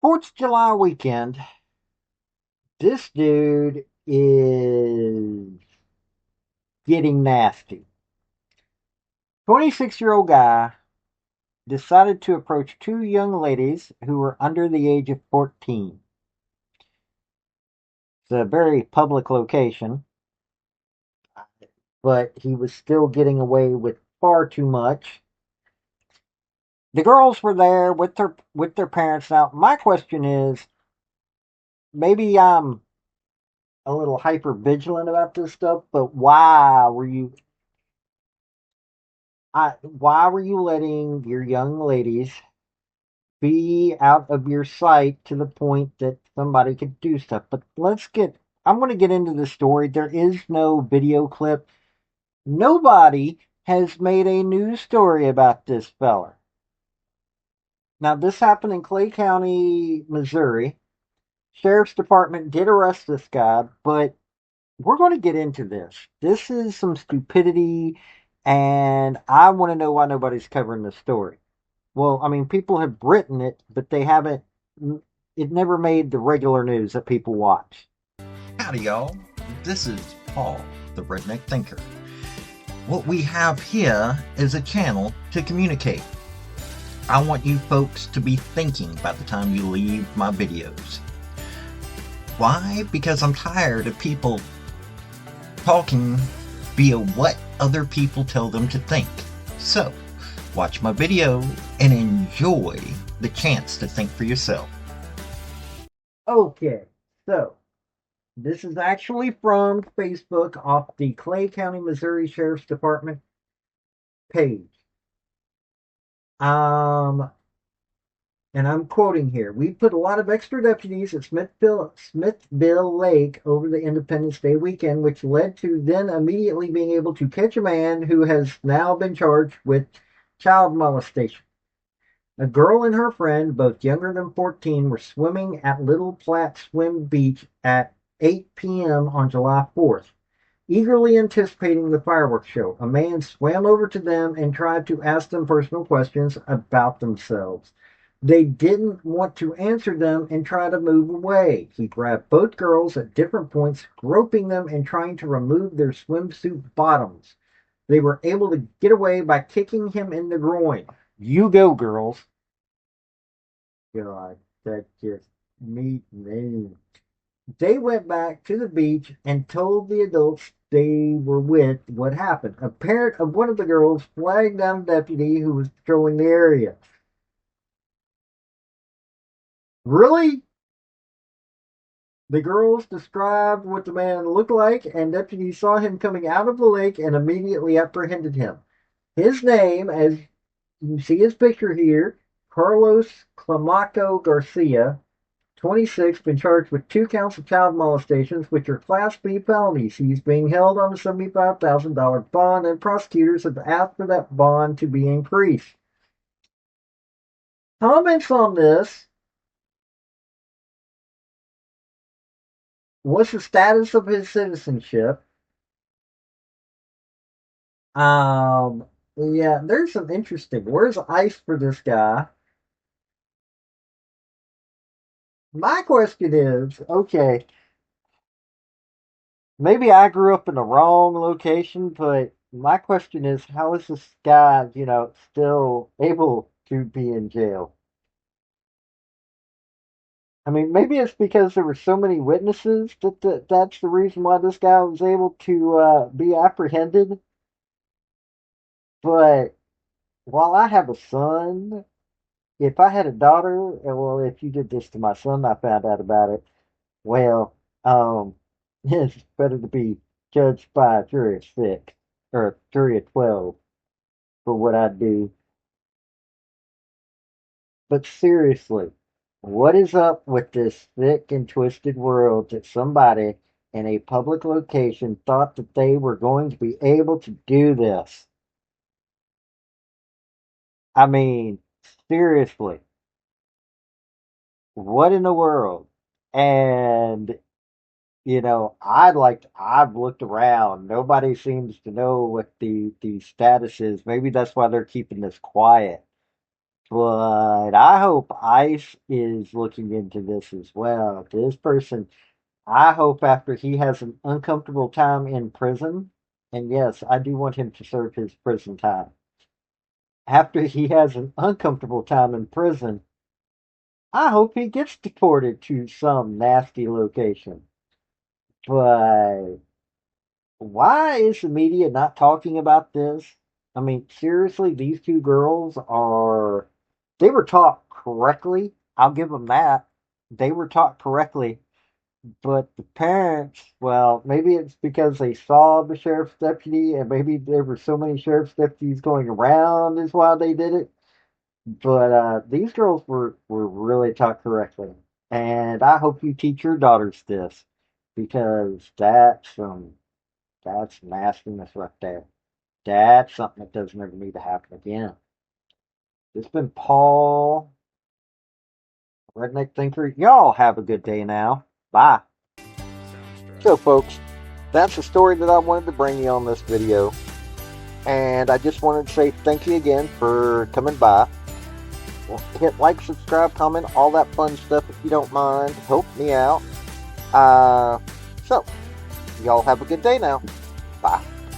4th of July weekend, this dude is getting nasty. 26-year-old guy decided to approach two young ladies who were under the age of 14. It's a very public location, but he was still getting away with far too much. The girls were there with their parents. Now, my question is, maybe I'm a little hyper vigilant about this stuff, but why were you letting your young ladies be out of your sight to the point that somebody could do stuff? But I'm going to get into the story. There is no video clip. Nobody has made a news story about this fella. Now, this happened in Clay County, Missouri. Sheriff's Department did arrest this guy, but we're going to get into this. This is some stupidity, and I want to know why nobody's covering this story. Well, I mean, people have written it, but they haven't. It never made the regular news that people watch. Howdy, y'all. This is Paul, the Redneck Thinker. What we have here is a channel to communicate. I want you folks to be thinking by the time you leave my videos. Why? Because I'm tired of people talking via what other people tell them to think. So, watch my video and enjoy the chance to think for yourself. Okay, so this is actually from Facebook off the Clay County, Missouri Sheriff's Department page. Um, and I'm quoting here. We put a lot of extra deputies at Smithville Lake over the Independence Day weekend, which led to then immediately being able to catch a man who has now been charged with child molestation. A girl and her friend, both younger than 14, were swimming at Little Platte Swim Beach at 8 p.m. on July 4th. Eagerly anticipating the fireworks show, a man swam over to them and tried to ask them personal questions about themselves. They didn't want to answer them and try to move away. He grabbed both girls at different points, groping them and trying to remove their swimsuit bottoms. They were able to get away by kicking him in the groin. You go, girls. God, that just neat name. They went back to the beach and told the adults they were with what happened. A parent of one of the girls flagged down a deputy who was patrolling the area. Really? The girls described what the man looked like, and deputies saw him coming out of the lake and immediately apprehended him. His name, as you see his picture here, Carlos Climaco-Garcia, 26, been charged with 2 counts of child molestations, which are Class B felonies. He's being held on a $75,000 bond, and prosecutors have asked for that bond to be increased. Comments on this. What's the status of his citizenship? Um, yeah, there's some interesting. Where's ICE for this guy? My question is, okay, maybe I grew up in the wrong location, but my question is, how is this guy, still able to be in jail? I mean, maybe it's because there were so many witnesses that's the reason why this guy was able to be apprehended. But while I have a son, if I had a daughter, well, if you did this to my son, I found out about it. Well, it's better to be judged by a jury of 6 or a jury of 12 for what I do. But seriously, what is up with this thick and twisted world that somebody in a public location thought that they were going to be able to do this? I mean, seriously, what in the world? And I've looked around. Nobody seems to know what the status is. Maybe that's why they're keeping this quiet. But I hope ICE is looking into this as well. This person, I hope after he has an uncomfortable time in prison, and yes, I do want him to serve his prison time. After he has an uncomfortable time in prison, I hope he gets deported to some nasty location. But why is the media not talking about this? I mean, seriously, these two girls are, they were taught correctly. I'll give them that. They were taught correctly. But the parents, well, maybe it's because they saw the sheriff's deputy and maybe there were so many sheriff's deputies going around is why they did it. But these girls were really taught correctly. And I hope you teach your daughters this because that's nastiness right there. That's something that doesn't ever need to happen again. It's been Paul, Redneck Thinker. Y'all have a good day now. Bye. So, folks, that's the story that I wanted to bring you on this video. And I just wanted to say thank you again for coming by. Well, hit like, subscribe, comment, all that fun stuff if you don't mind. Help me out. So, y'all have a good day now.